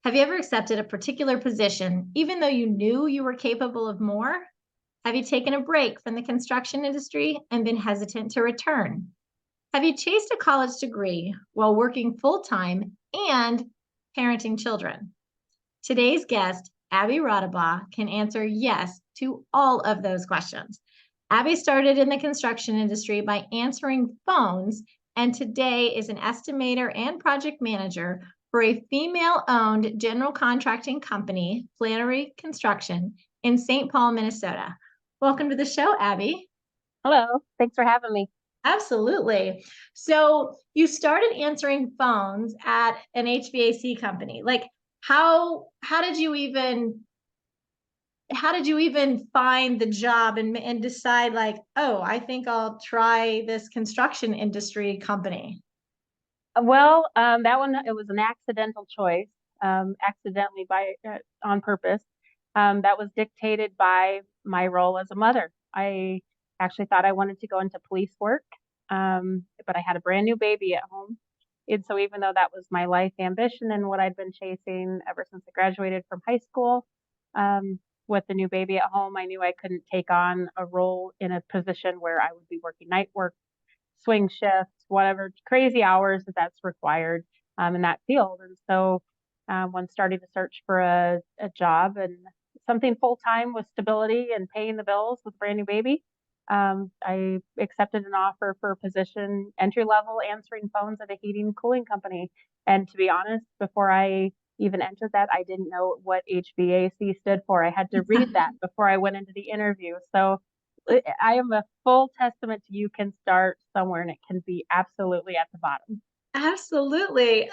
Have you ever accepted a particular position, even though you knew you were capable of more? Have you taken a break from the construction industry and been hesitant to return? Have you chased a college degree while working full time and parenting children? Today's guest, Abbie Raudabaugh, can answer yes to all of those questions. Abbie started in the construction industry by answering phones and today is an estimator and project manager for a female-owned general contracting company, Flannery Construction, in St. Paul, Minnesota. Welcome to the show, Abbie. Hello, thanks for having me. Absolutely. So you started answering phones at an HVAC company. Like how did you even find the job and decide like, oh, I think I'll try this construction industry company? That one, it was an accidental choice, accidentally on purpose. That was dictated by my role as a mother. I actually thought I wanted to go into police work, but I had a brand new baby at home. And so even though that was my life ambition and what I'd been chasing ever since I graduated from high school, with the new baby at home, I knew I couldn't take on a role in a position where I would be working night work, swing shifts, whatever crazy hours that's required in that field. And so when starting to search for a job and something full time with stability and paying the bills with a brand new baby, I accepted an offer for a position entry level answering phones at a heating and cooling company. And to be honest, before I even entered that, I didn't know what HVAC stood for. I had to read that before I went into the interview. So I am a full testament to you can start somewhere and it can be absolutely at the bottom. Absolutely.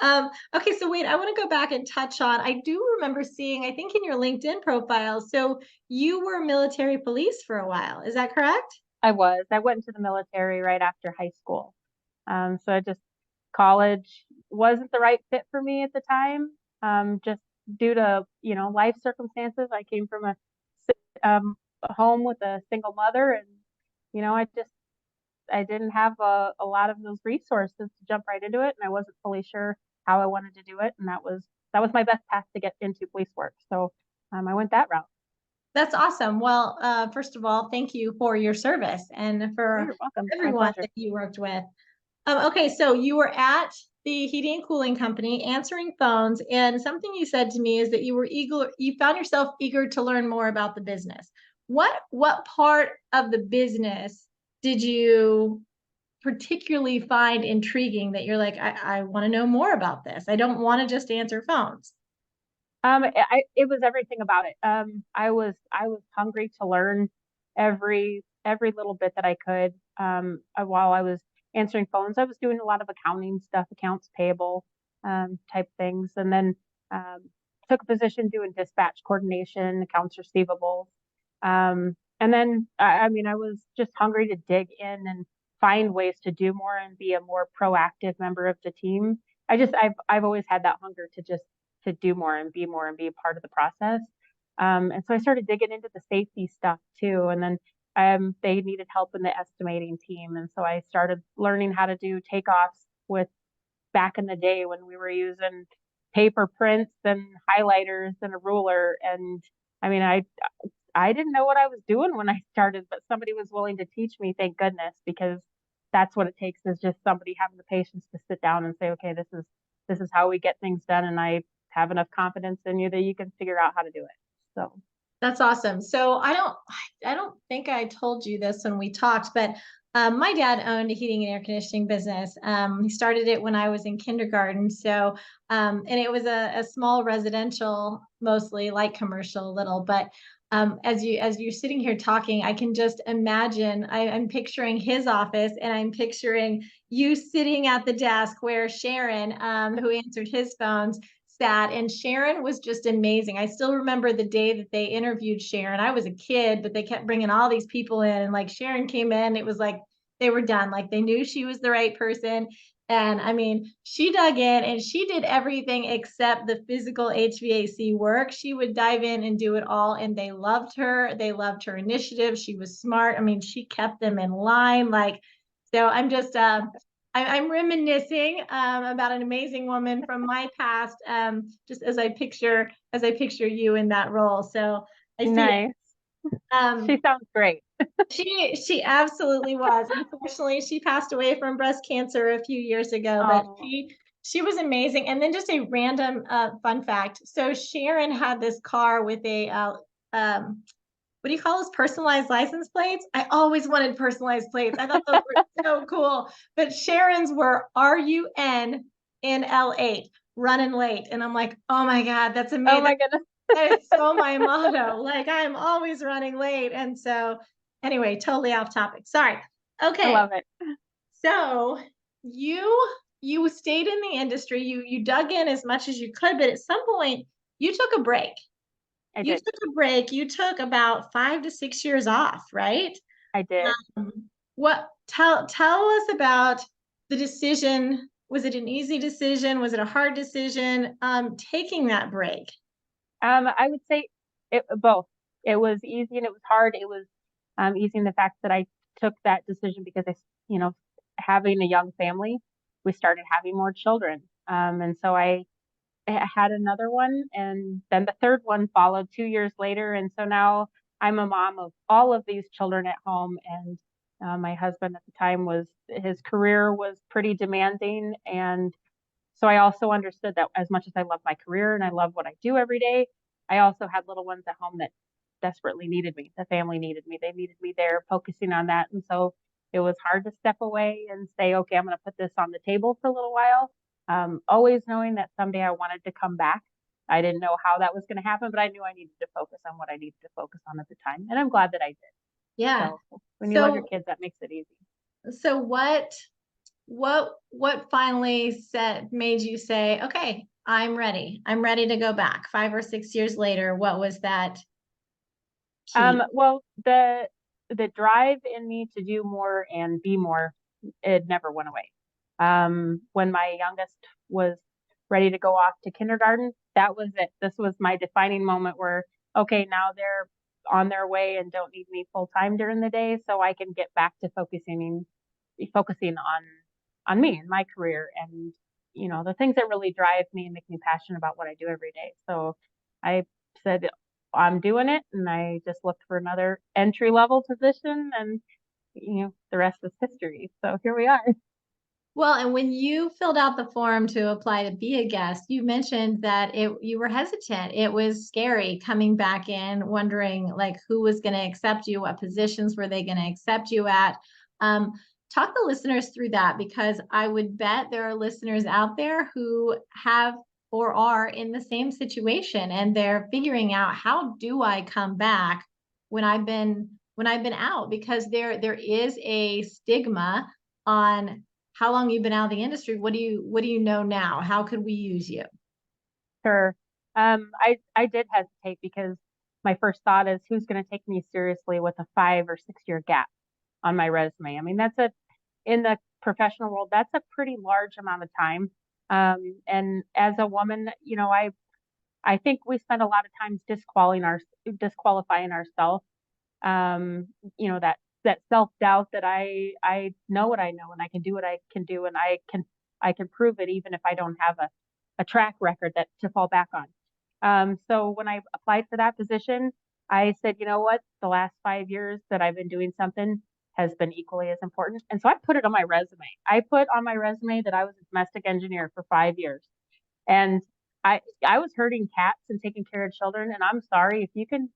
Okay, so wait, I want to go back and touch on, I do remember seeing, I think in your LinkedIn profile, so you were military police for a while. Is that correct? I was. I went into the military right after high school. So I just college wasn't the right fit for me at the time. Just due to, life circumstances. I came from a home with a single mother and, I didn't have a lot of those resources to jump right into it. And I wasn't fully sure how I wanted to do it. And that was my best path to get into police work. So I went that route. That's awesome. Well, first of all, thank you for your service and Oh, for you're welcome. My everyone pleasure. that you worked with. Okay, so you were at the heating and cooling company answering phones, and something you said to me is that you found yourself eager to learn more about the business. What part of the business did you particularly find intriguing that you're like, I want to know more about this. I don't want to just answer phones. It was everything about it. I was hungry to learn every little bit that I could. While I was answering phones, I was doing a lot of accounting stuff, accounts payable, type things, and then um, took a position doing dispatch coordination, accounts receivable. And then I mean, I was just hungry to dig in and find ways to do more and be a more proactive member of the team. I've always had that hunger to do more and be a part of the process. And so I started digging into the safety stuff too. And then they needed help in the estimating team. And so I started learning how to do takeoffs with back in the day when we were using paper prints and highlighters and a ruler. And I mean, I didn't know what I was doing when I started, but somebody was willing to teach me, thank goodness, because that's what it takes is just somebody having the patience to sit down and say, okay, this is how we get things done. And I have enough confidence in you that you can figure out how to do it. So That's awesome. So I don't think I told you this when we talked, but my dad owned a heating and air conditioning business. He started it when I was in kindergarten. So and it was a small residential, mostly like commercial, a little. But as you're sitting here talking, I can just imagine. I'm picturing his office, and I'm picturing you sitting at the desk where Sharon, who answered his phones, sat, and Sharon was just amazing. I still remember the day that they interviewed Sharon. I was a kid, but they kept bringing all these people in, and like Sharon came in, it was like they were done. Like they knew she was the right person. And I mean, she dug in and she did everything except the physical HVAC work. She would dive in and do it all. And they loved her. They loved her initiative. She was smart. I mean, she kept them in line. Like, so I'm reminiscing about an amazing woman from my past, just as I picture you in that role. So I see it. Nice. Um, She sounds great. she absolutely was. Unfortunately, she passed away from breast cancer a few years ago, but Oh, she was amazing. And then just a random fun fact. So Sharon had this car with a um, what do you call those personalized license plates? I always wanted personalized plates. I thought those were so cool. But Sharon's were RUN in L8, running late. And I'm like, oh my God, that's oh amazing. my goodness. That is so my motto. Like I'm always running late. And so anyway, totally off topic. Sorry. I Okay. love it. So you stayed in the industry. You dug in as much as you could, but at some point you took a break. I You did. took a break. You took about 5 to 6 years off, right? I did. What tell us about the decision. Was it an easy decision? Was it a hard decision? Taking that break. I would say both. It was easy and it was hard. It was easy in the fact that I took that decision because you know, having a young family, we started having more children. And so I had another one, and then the third one followed 2 years later. And so now I'm a mom of all of these children at home. And my husband at the time his career was pretty demanding. And so I also understood that as much as I love my career and I love what I do every day, I also had little ones at home that desperately needed me. The family needed me. They needed me there focusing on that. And so it was hard to step away and say, okay, I'm going to put this on the table for a little while. Always knowing that someday I wanted to come back. I didn't know how that was going to happen, but I knew I needed to focus on what I needed to focus on at the time. And I'm glad that I did. Yeah. So when you love your So kids, that makes it easy. so what finally said made you say, okay, I'm ready. I'm ready to go back. 5 or 6 years later, what was that key? Well, the drive in me to do more and be more, it never went away. When my youngest was ready to go off to kindergarten, that was it. This was my defining moment where, okay, now they're on their way and don't need me full time during the day, so I can get back to focusing on me and my career and the things that really drive me and make me passionate about what I do every day. So I said I'm doing it, and I just looked for another entry level position, and the rest is history. So here we are. Well, and when you filled out the form to apply to be a guest, you mentioned that you were hesitant. It was scary coming back in, wondering like who was going to accept you, what positions were they going to accept you at. Um, Talk the listeners through that because I would bet there are listeners out there who have or are in the same situation and they're figuring out how do I come back when I've been out because there is a stigma on how long you've been out of the industry. What do you know now? How could we use you? Sure. I did hesitate because my first thought is who's going to take me seriously with a 5 or 6 year gap on my resume. I mean, in the professional world, that's a pretty large amount of time. And as a woman, I think we spend a lot of times disqualifying ourselves. Um, that self-doubt that I know what I know and I can do what I can do and I can prove it even if I don't have a track record that to fall back on. So when I applied for that position, I said, you know what, the last 5 years that I've been doing something has been equally as important. And so I put it on my resume. I put on my resume that I was a domestic engineer for 5 years. And I was herding cats and taking care of children. And I'm sorry, if you can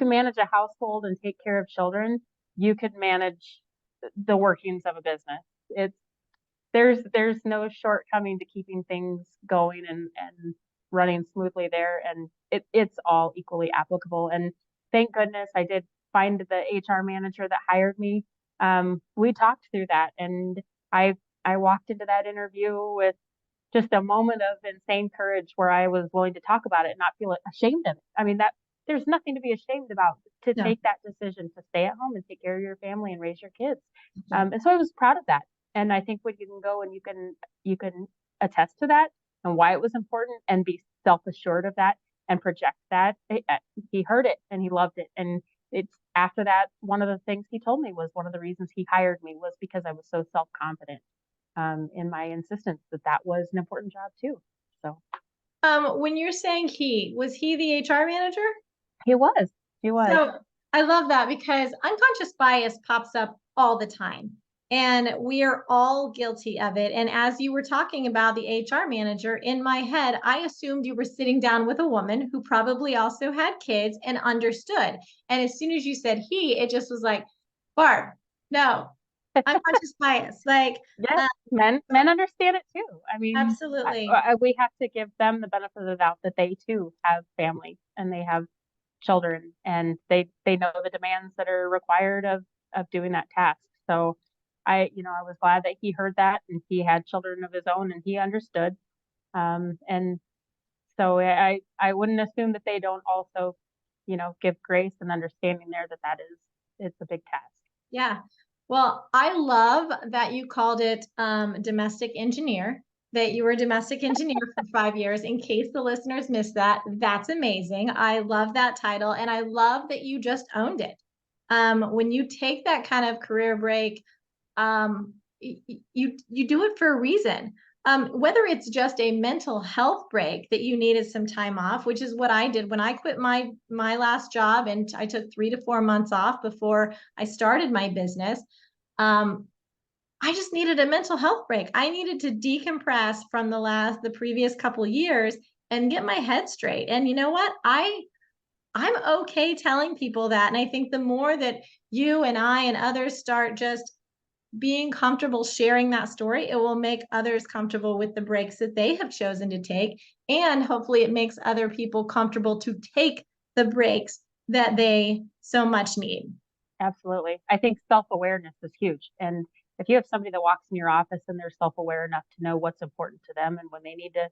manage a household and take care of children, you could manage the workings of a business. It's there's no shortcoming to keeping things going and running smoothly there, and it's all equally applicable. And thank goodness I did find the HR manager that hired me. We talked through that, and I walked into that interview with just a moment of insane courage where I was willing to talk about it and not feel ashamed of it. I mean, that there's nothing to be ashamed about to No. take that decision to stay at home and take care of your family and raise your kids. And so I was proud of that. And I think when you can go and you can attest to that and why it was important and be self-assured of that and project that, he heard it and he loved it. And it's after that, one of the things he told me was one of the reasons he hired me was because I was so self-confident. in my insistence that that was an important job too. So When you're saying was he the HR manager? he was, he was. So I love that because unconscious bias pops up all the time. And we are all guilty of it. And as you were talking about the HR manager, in my head, I assumed you were sitting down with a woman who probably also had kids and understood. And as soon as you said it just was like, Barb, no, unconscious bias. Like, Yes, uh, men understand it too. I mean, absolutely. we have to give them the benefit of the doubt that they too have family and they have children and they know the demands that are required of doing that task. So I was glad that he heard that and he had children of his own and he understood. And so I wouldn't assume that they don't also, give grace and understanding there that it's a big task. Yeah. Well, I love that you called it domestic engineer, that you were a domestic engineer for 5 years. In case the listeners missed that, that's amazing. I love that title. And I love that you just owned it. When you take that kind of career break, you do it for a reason. Whether it's just a mental health break that you needed some time off, which is what I did when I quit my last job, and I took 3 to 4 months off before I started my business. Um, I just needed a mental health break. I needed to decompress from the previous couple years and get my head straight. And you know what? I'm okay telling people that. And I think the more that you and I and others start just being comfortable sharing that story, it will make others comfortable with the breaks that they have chosen to take. And hopefully it makes other people comfortable to take the breaks that they so much need. Absolutely. I think self-awareness is huge. And if you have somebody that walks in your office and they're self-aware enough to know what's important to them and when they need to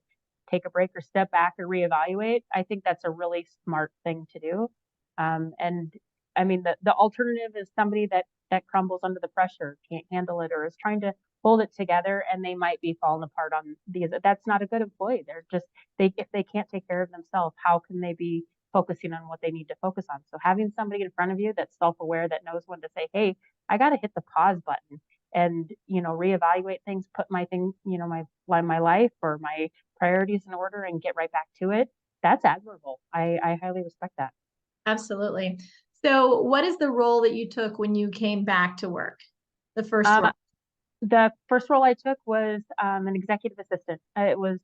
take a break or step back or reevaluate, I think that's a really smart thing to do. And I mean, the alternative is somebody that crumbles under the pressure, can't handle it, or is trying to hold it together, and they might be falling apart on these. That's not a good employee. They're just if they can't take care of themselves, how can they be focusing on what they need to focus on? So having somebody in front of you that's self-aware, that knows when to say, "Hey, I got to hit the pause button and reevaluate things, put my thing, my life or my priorities in order, and get right back to it." That's admirable. I highly respect that. Absolutely. So, what is the role that you took when you came back to work? The first role? Uh, the first role I took was an executive assistant. It was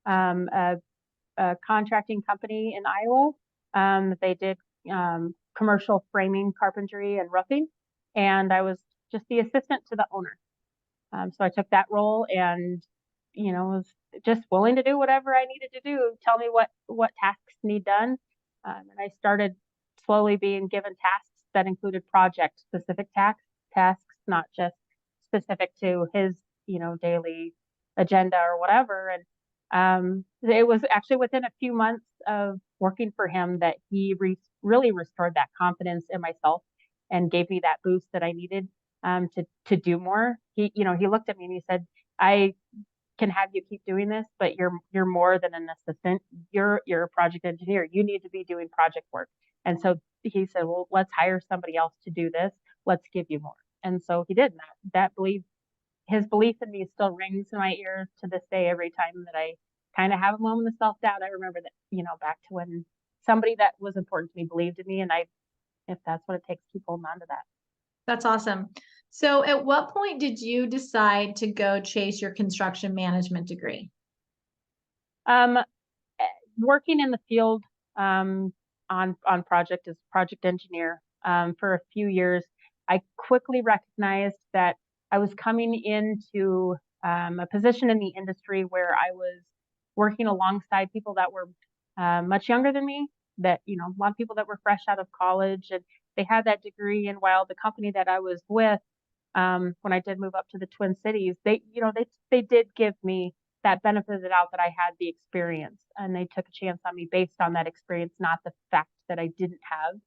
um, a, a contracting company in Iowa. They did commercial framing, carpentry, and roofing, and I was just the assistant to the owner. So I took that role and was just willing to do whatever I needed to do. Tell me what tasks need done, and I started slowly being given tasks that included project specific tasks, not just specific to his daily agenda or whatever. And it was actually within a few months of working for him that he really restored that confidence in myself and gave me that boost that I needed to do more. He looked at me and he said, "I can have you keep doing this, but you're more than an assistant. You're a project engineer. You need to be doing project work." And so he said, "Well, let's hire somebody else to do this. Let's give you more." And so he did. And his belief in me still rings in my ears to this day. Every time that I kind of have a moment of self doubt, I remember that back to when somebody that was important to me believed in me, and if that's what it takes, keep holding on to that. That's awesome. So, at what point did you decide to go chase your construction management degree? Um, Working in the field on project as project engineer for a few years, I quickly recognized that I was coming into a position in the industry where I was working alongside people that were much younger than me, that a lot of people that were fresh out of college, and they had that degree. And while the company that I was with, when I did move up to the Twin Cities, they did give me that benefit of the doubt that I had the experience, and they took a chance on me based on that experience, not the fact that I didn't have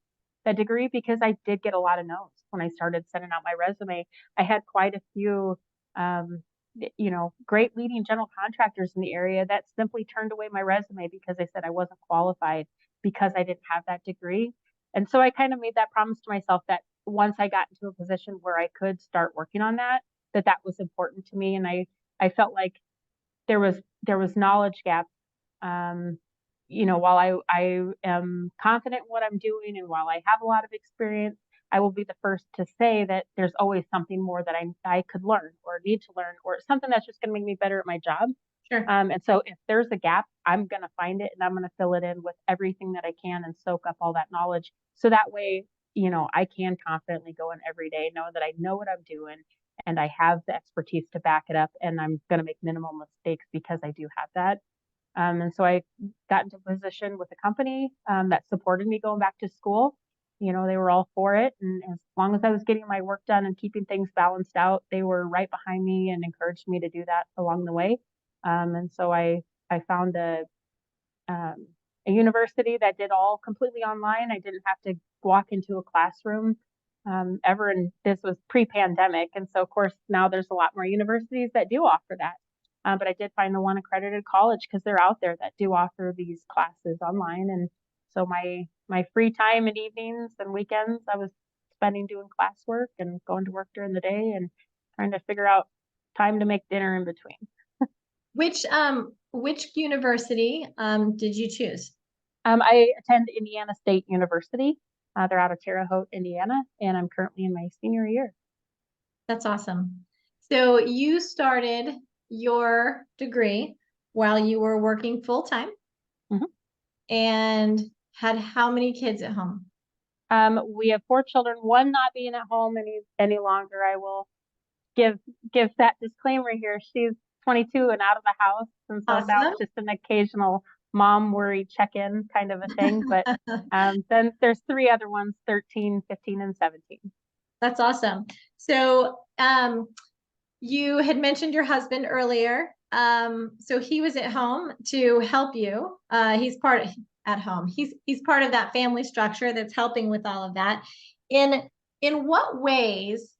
that degree, because I did get a lot of no's when I started sending out my resume. I had quite a few, great leading general contractors in the area that simply turned away my resume because they said I wasn't qualified because I didn't have that degree. And so I kind of made that promise to myself that once I got into a position where I could start working on that, that was important to me. And I felt like there was knowledge gaps. Um, while I am confident in what I'm doing and while I have a lot of experience, I will be the first to say that there's always something more that I could learn or need to learn or something that's just going to make me better at my job. Sure. And so if there's a gap, I'm going to find it and I'm going to fill it in with everything that I can and soak up all that knowledge. So that way, I can confidently go in every day, know that I know what I'm doing and I have the expertise to back it up and I'm going to make minimal mistakes because I do have that. And so I got into a position with a company that supported me going back to school. They were all for it. And as long as I was getting my work done and keeping things balanced out, they were right behind me and encouraged me to do that along the way. And so I found a university that did all completely online. I didn't have to walk into a classroom ever. And this was pre-pandemic. And so, of course, now there's a lot more universities that do offer that. But I did find the one accredited college because they're out there that do offer these classes online. And so my free time and evenings and weekends, I was spending doing classwork and going to work during the day and trying to figure out time to make dinner in between. Which university did you choose? I attend Indiana State University. They're out of Terre Haute, Indiana, and I'm currently in my senior year. That's awesome. So you started your degree while you were working full time Mhm. and had how many kids at home? We have 4 children. One not being at home any longer. I will give that disclaimer here. She's 22 and out of the house, and so now Awesome. it's just an occasional mom worry check-in kind of a thing. But then there's 3 other ones, 13, 15, and 17. That's awesome. So you had mentioned your husband earlier. So he was at home to help you. He's part of, at home. He's part of that family structure that's helping with all of that. In what ways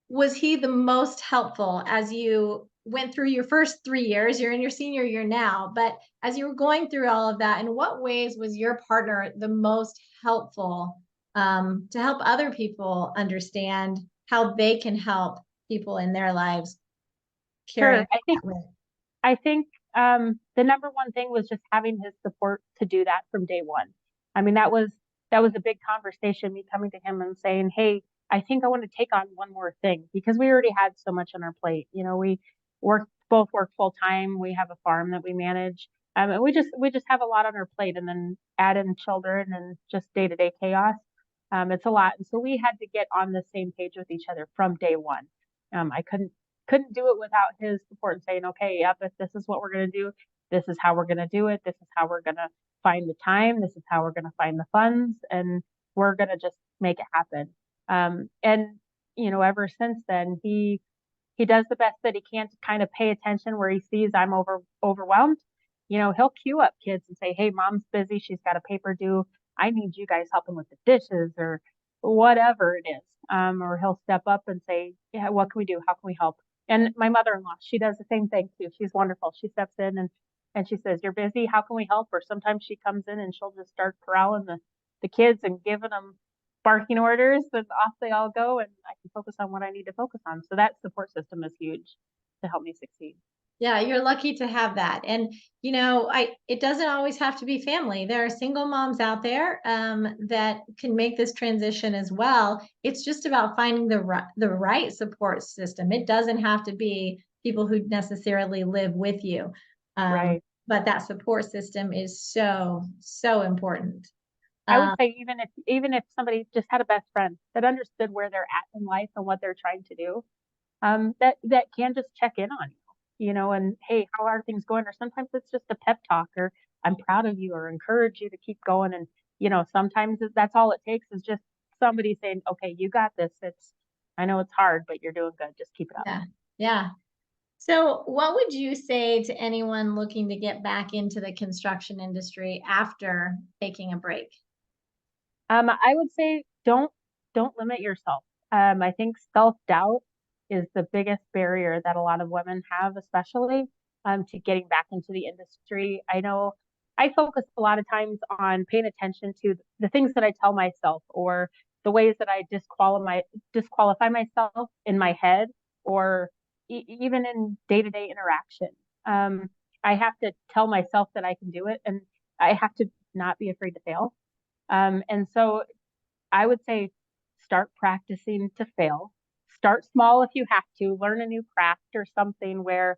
was he the most helpful as you went through your first 3 years? You're in your senior year now, but as you were going through all of that, in what ways was your partner the most helpful to help other people understand how they can help people in their lives carrying Sure. I think that with? I think the number one thing was just having his support to do that from day one. I mean, that was a big conversation, me coming to him and saying, "Hey, I think I want to take on one more thing," because we already had so much on our plate. We both work full time. We have a farm that we manage. And we just have a lot on our plate, and then add in children and just day to day chaos. It's a lot, and so we had to get on the same page with each other from day one. I couldn't do it without his support and saying, okay, yep, if this is what we're going to do, this is how we're going to do it. This is how we're going to find the time. This is how we're going to find the funds, and we're going to just make it happen. And ever since then, he does the best that he can to kind of pay attention where he sees I'm overwhelmed. He'll queue up kids and say, "Hey, mom's busy. She's got a paper due. I need you guys helping with the dishes or whatever it is." Or he'll step up and say, "Yeah, what can we do? How can we help?" And my mother-in-law, she does the same thing too. She's wonderful. She steps in and she says, "You're busy. How can we help?" Or sometimes she comes in and she'll just start corralling the kids and giving them barking orders, and off they all go, and I can focus on what I need to focus on. So that support system is huge to help me succeed. Yeah, you're lucky to have that. And I it doesn't always have to be family. There are single moms out there that can make this transition as well. It's just about finding the right support system. It doesn't have to be people who necessarily live with you. Right. But that support system is so, so important. I would Um, say even if somebody just had a best friend that understood where they're at in life and what they're trying to do, that can just check in on you, and hey, how are things going? Or sometimes it's just a pep talk, or I'm proud of you, or encourage you to keep going. And sometimes that's all it takes is just somebody saying, "Okay, you got this. I know it's hard, but you're doing good. Just keep it up." yeah, yeah. So, what would you say to anyone looking to get back into the construction industry after taking a break? I would say don't limit yourself. I think self-doubt is the biggest barrier that a lot of women have, especially to getting back into the industry. I know I focus a lot of times on paying attention to the things that I tell myself or the ways that I disqualify myself in my head, or even in day-to-day interaction. Um, I have to tell myself that I can do it, and I have to not be afraid to fail. And so I would say start practicing to fail. Start small if you have to. Learn a new craft or something where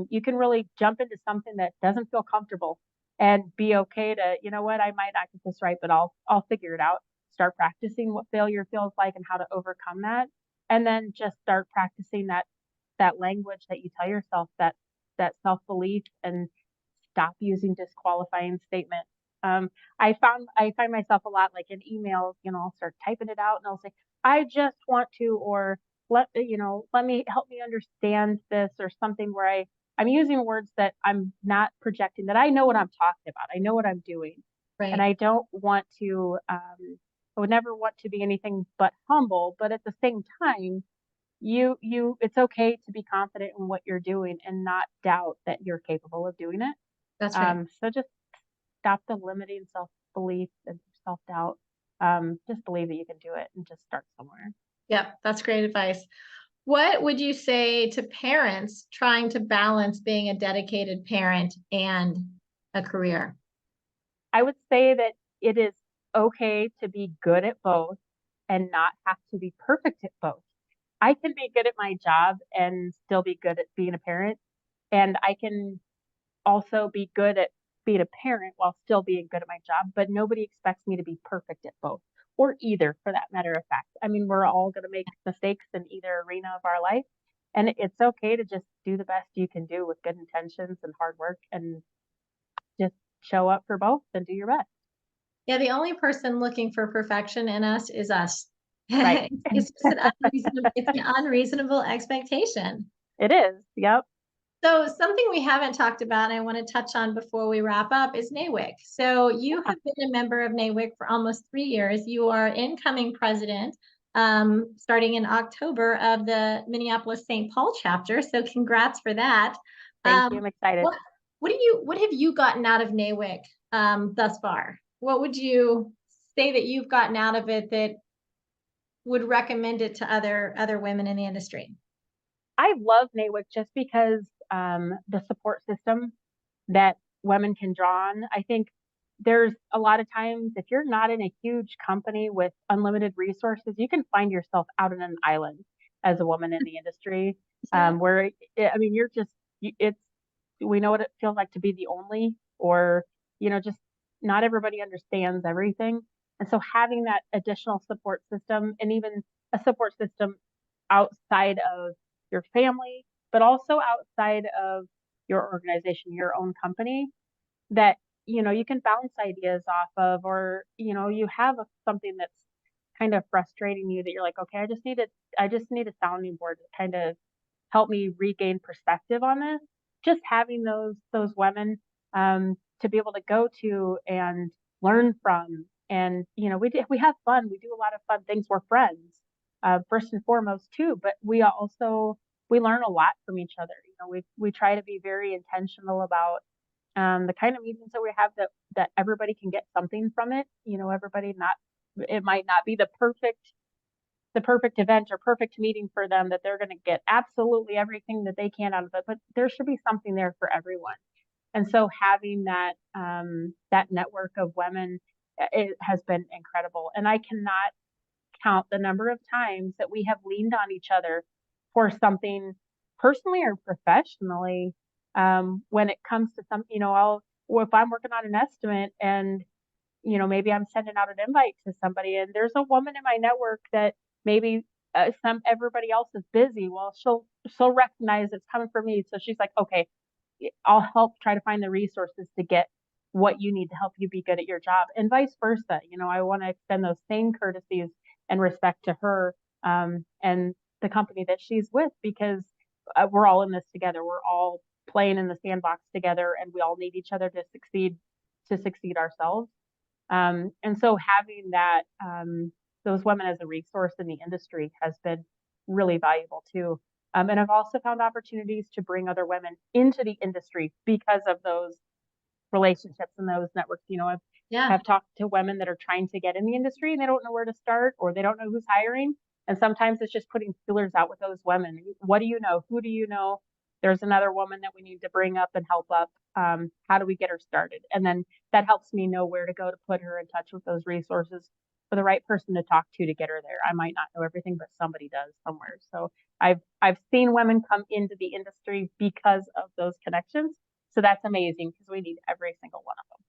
you can really jump into something that doesn't feel comfortable and be okay to, you know what, I might not get this right, but I'll figure it out. Start practicing what failure feels like and how to overcome that, and then just start practicing that language that you tell yourself, that self belief, and stop using disqualifying statements. Um, I find myself a lot like in emails, I'll start typing it out and I'll say, I just want to, or let me help me understand this, or something where I'm using words that I'm not projecting, that I know what I'm talking about. I know what I'm doing. And Right. I don't want to, I would never want to be anything but humble, but at the same time, it's okay to be confident in what you're doing and not doubt that you're capable of doing it. That's right. So just stop the limiting self belief and self doubt. Just believe that you can do it and just start somewhere. Yep. That's great advice. What would you say to parents trying to balance being a dedicated parent and a career? I would say that it is okay to be good at both and not have to be perfect at both. I can be good at my job and still be good at being a parent. And I can also be good at being a parent while still being good at my job, but nobody expects me to be perfect at both, or either, for that matter of fact. I mean, we're all going to make mistakes in either arena of our life, and it's okay to just do the best you can do with good intentions and hard work, and just show up for both and do your best. Yeah, the only person looking for perfection in us is us. Right. It's just an unreasonable expectation. It is. Yep. So something we haven't talked about and I want to touch on before we wrap up is NAWIC. So you Yeah. have been a member of NAWIC for almost 3 years. You are incoming president, starting in October, of the Minneapolis St. Paul chapter. So congrats for that. Thank you. Um, I'm excited. what have you gotten out of NAWIC thus far? What would you say that you've gotten out of it that would recommend it to other women in the industry? I love NAWIC just because the support system that women can draw on. I think there's a lot of times, if you're not in a huge company with unlimited resources, you can find yourself out on an island as a woman in the industry, Yeah. where I mean, it's we know what it feels like to be the only, or just not everybody understands everything. And so having that additional support system, and even a support system outside of your family, but also outside of your organization, your own company, that you can bounce ideas off of, or you have something that's kind of frustrating you, that you're like, okay, I just need a sounding board to kind of help me regain perspective on this. Just having those women to be able to go to and learn from, and we have fun. We do a lot of fun things. We're friends, first and foremost too, but we learn a lot from each other. We try to be very intentional about the kind of meetings that we have, that everybody can get something from it. Everybody, not it might not be the perfect event or perfect meeting for them, that they're going to get absolutely everything that they can out of it, but there should be something there for everyone. And so having that network of women, it has been incredible. And I cannot count the number of times that we have leaned on each other for something, personally or professionally. When it comes to if I'm working on an estimate, and maybe I'm sending out an invite to somebody, and there's a woman in my network that maybe some everybody else is busy. Well, she'll recognize it's coming from me, so she's like, okay, I'll help try to find the resources to get what you need to help you be good at your job, and vice versa. I want to extend those same courtesies and respect to her, and the company that she's with, because we're all in this together. We're all playing in the sandbox together, and we all need each other to succeed ourselves. And so having those women as a resource in the industry has been really valuable too. And I've also found opportunities to bring other women into the industry because of relationships and those networks. Yeah. I've talked to women that are trying to get in the industry and they don't know where to start, or they don't know who's hiring. And sometimes it's just putting feelers out with those women. What do you know? Who do you know? There's another woman that we need to bring up and help up. How do we get her started? And then that helps me know where to go to put her in touch with those resources for the right person to talk to get her there. I might not know everything, but somebody does somewhere. So I've seen women come into the industry because of those connections. So that's amazing because we need every single one of them.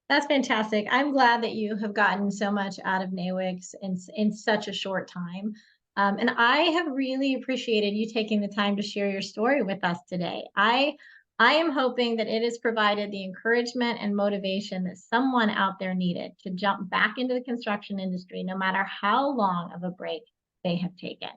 That's fantastic. I'm glad that you have gotten so much out of NAWICS in such a short time. And I have really appreciated you taking the time to share your story with us today. I am hoping that it has provided the encouragement and motivation that someone out there needed to jump back into the construction industry, no matter how long of a break they have taken.